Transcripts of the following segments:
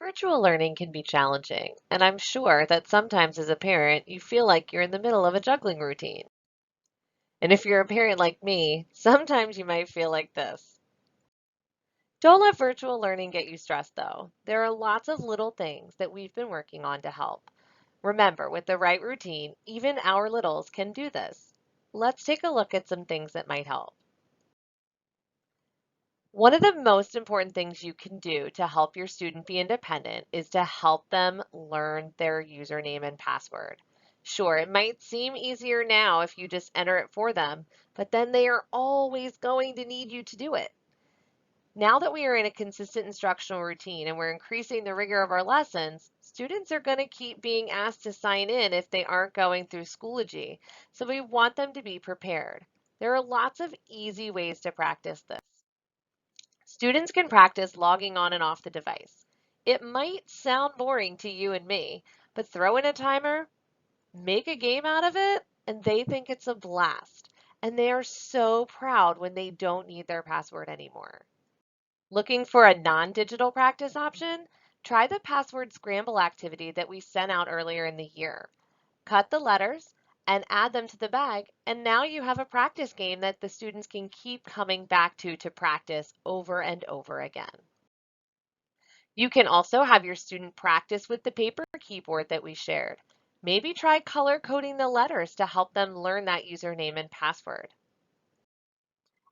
Virtual learning can be challenging, and I'm sure that sometimes as a parent, you feel like you're in the middle of a juggling routine. And if you're a parent like me, sometimes you might feel like this. Don't let virtual learning get you stressed, though. There are lots of little things that we've been working on to help. Remember, with the right routine, even our littles can do this. Let's take a look at some things that might help. One of the most important things you can do to help your student be independent is to help them learn their username and password. Sure, it might seem easier now if you just enter it for them, but then they are always going to need you to do it. Now that we are in a consistent instructional routine and we're increasing the rigor of our lessons, students are going to keep being asked to sign in if they aren't going through Schoology, so we want them to be prepared. There are lots of easy ways to practice this. Students can practice logging on and off the device. It might sound boring to you and me, but throw in a timer, make a game out of it, and they think it's a blast. And they are so proud when they don't need their password anymore. Looking for a non-digital practice option? Try the password scramble activity that we sent out earlier in the year. Cut the letters and add them to the bag, and now you have a practice game that the students can keep coming back to practice over and over again. You can also have your student practice with the paper keyboard that we shared. Maybe try color coding the letters to help them learn that username and password.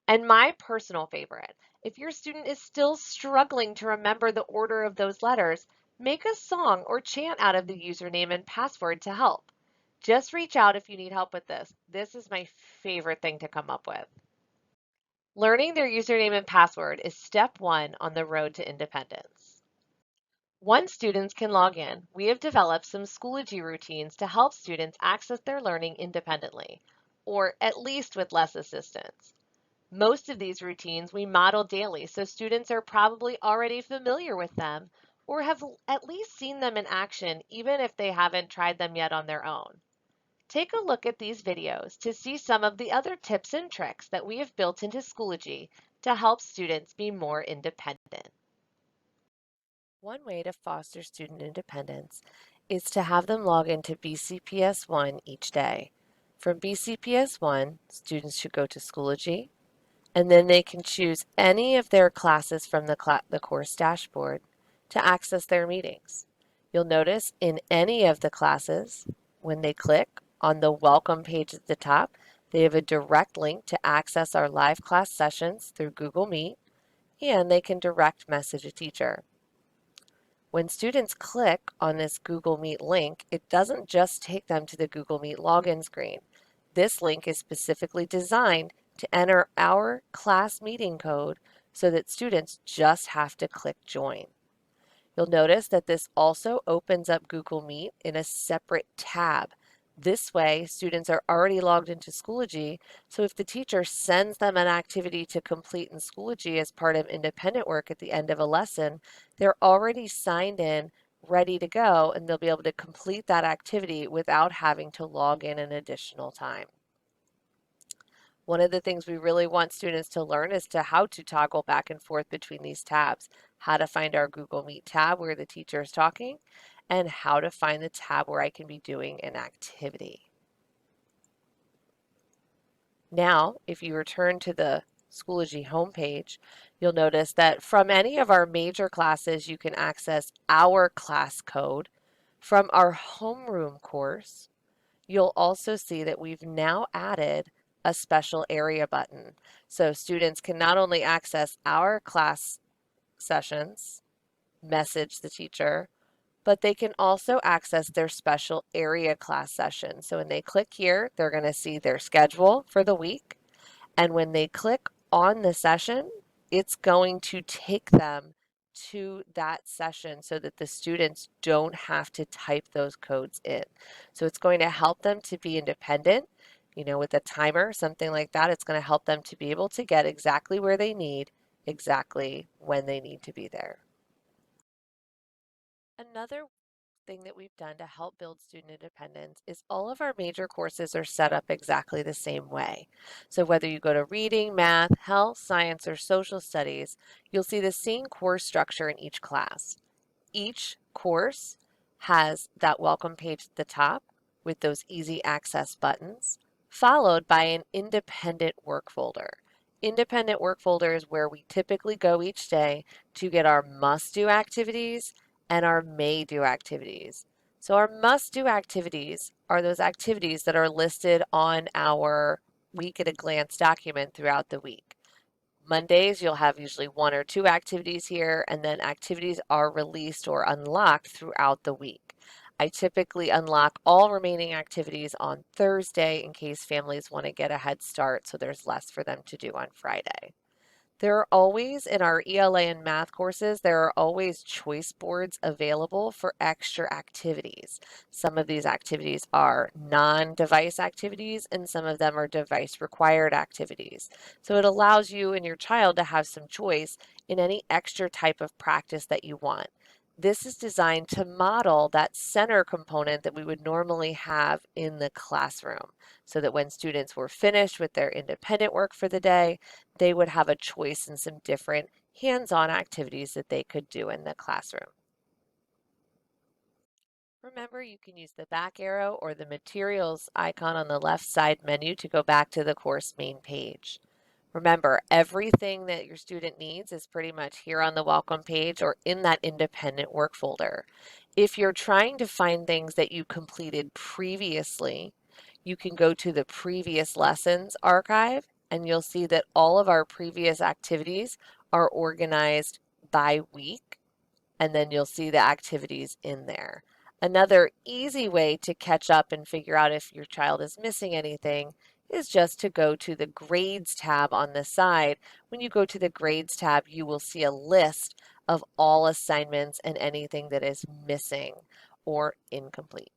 And my personal favorite, if your student is still struggling to remember the order of those letters, make a song or chant out of the username and password to help. Just reach out if you need help with this. This is my favorite thing to come up with. Learning their username and password is step one on the road to independence. Once students can log in, we have developed some Schoology routines to help students access their learning independently, or at least with less assistance. Most of these routines we model daily, so students are probably already familiar with them or have at least seen them in action, even if they haven't tried them yet on their own. Take a look at these videos to see some of the other tips and tricks that we have built into Schoology to help students be more independent. One way to foster student independence is to have them log into BCPS 1 each day. From BCPS 1, students should go to Schoology, and then they can choose any of their classes from the course dashboard to access their meetings. You'll notice in any of the classes, when they click on the welcome page at the top, they have a direct link to access our live class sessions through Google Meet, and they can direct message a teacher. When students click on this Google Meet link, it doesn't just take them to the Google Meet login screen. This link is specifically designed to enter our class meeting code so that students just have to click join. You'll notice that this also opens up Google Meet in a separate tab. This way, students are already logged into Schoology, so if the teacher sends them an activity to complete in Schoology as part of independent work at the end of a lesson, they're already signed in, ready to go, and they'll be able to complete that activity without having to log in an additional time. One of the things we really want students to learn is how to toggle back and forth between these tabs, how to find our Google Meet tab where the teacher is talking, and how to find the tab where I can be doing an activity. Now, if you return to the Schoology homepage, you'll notice that from any of our major classes, you can access our class code. From our homeroom course, you'll also see that we've now added a special area button. So students can not only access our class sessions, message the teacher, but they can also access their special area class session. So when they click here, they're going to see their schedule for the week. And when they click on the session, it's going to take them to that session so that the students don't have to type those codes in. So it's going to help them to be independent, with a timer, something like that. It's going to help them to be able to get exactly where they need, exactly when they need to be there. Another thing that we've done to help build student independence is all of our major courses are set up exactly the same way. So whether you go to reading, math, health, science, or social studies, you'll see the same course structure in each class. Each course has that welcome page at the top with those easy access buttons, followed by an independent work folder. Independent work folder is where we typically go each day to get our must-do activities and our may-do activities. So our must-do activities are those activities that are listed on our week at a glance document throughout the week. Mondays, you'll have usually 1 or 2 activities here, and then activities are released or unlocked throughout the week. I typically unlock all remaining activities on Thursday in case families want to get a head start so there's less for them to do on Friday. There are always, in our ELA and math courses, there are always choice boards available for extra activities. Some of these activities are non-device activities and some of them are device required activities. So it allows you and your child to have some choice in any extra type of practice that you want. This is designed to model that center component that we would normally have in the classroom so that when students were finished with their independent work for the day, they would have a choice in some different hands-on activities that they could do in the classroom. Remember, you can use the back arrow or the materials icon on the left side menu to go back to the course main page. Remember, everything that your student needs is pretty much here on the welcome page or in that independent work folder. If you're trying to find things that you completed previously, you can go to the previous lessons archive and you'll see that all of our previous activities are organized by week, and then you'll see the activities in there. Another easy way to catch up and figure out if your child is missing anything is just to go to the Grades tab on the side. When you go to the Grades tab, you will see a list of all assignments and anything that is missing or incomplete.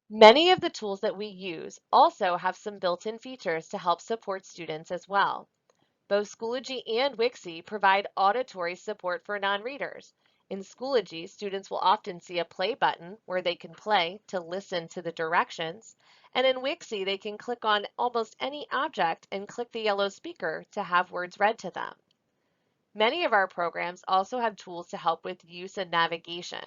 Many of the tools that we use also have some built-in features to help support students as well. Both Schoology and Wixie provide auditory support for non-readers. In Schoology, students will often see a play button where they can play to listen to the directions, and in Wixie, they can click on almost any object and click the yellow speaker to have words read to them. Many of our programs also have tools to help with use and navigation.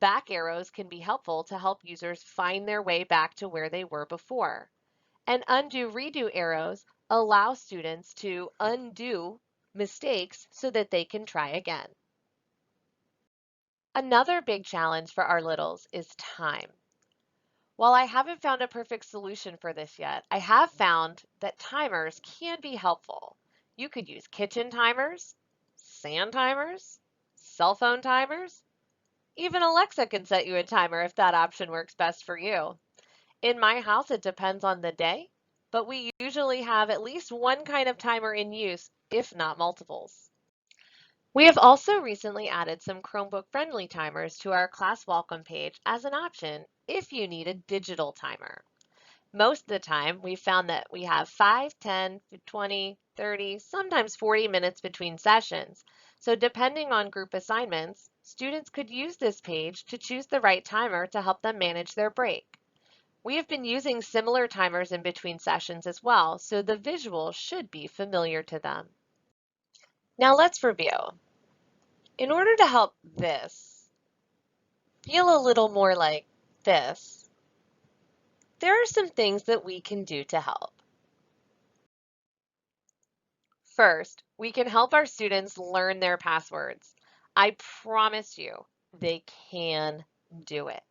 Back arrows can be helpful to help users find their way back to where they were before. And undo-redo arrows allow students to undo mistakes so that they can try again. Another big challenge for our littles is time. While I haven't found a perfect solution for this yet, I have found that timers can be helpful. You could use kitchen timers, sand timers, cell phone timers. Even Alexa can set you a timer if that option works best for you. In my house, it depends on the day, but we usually have at least one kind of timer in use, if not multiples. We have also recently added some Chromebook-friendly timers to our class welcome page as an option if you need a digital timer. Most of the time, we found that we have 5, 10, 20, 30, sometimes 40 minutes between sessions. So depending on group assignments, students could use this page to choose the right timer to help them manage their break. We have been using similar timers in between sessions as well, so the visual should be familiar to them. Now let's review. In order to help this feel a little more like this, there are some things that we can do to help. First, we can help our students learn their passwords. I promise you, they can do it.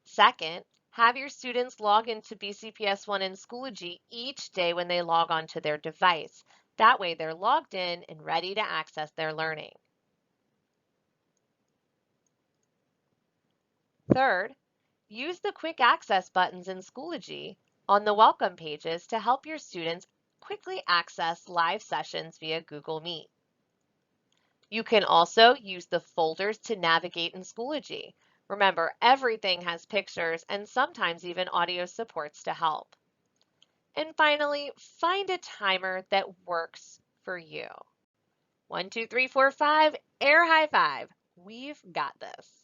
Second, have your students log into BCPS1 and Schoology each day when they log on to their device. That way they're logged in and ready to access their learning. Third, use the quick access buttons in Schoology on the welcome pages to help your students quickly access live sessions via Google Meet. You can also use the folders to navigate in Schoology. Remember, everything has pictures and sometimes even audio supports to help. And finally, find a timer that works for you. 1, 2, 3, 4, 5, air high five. We've got this.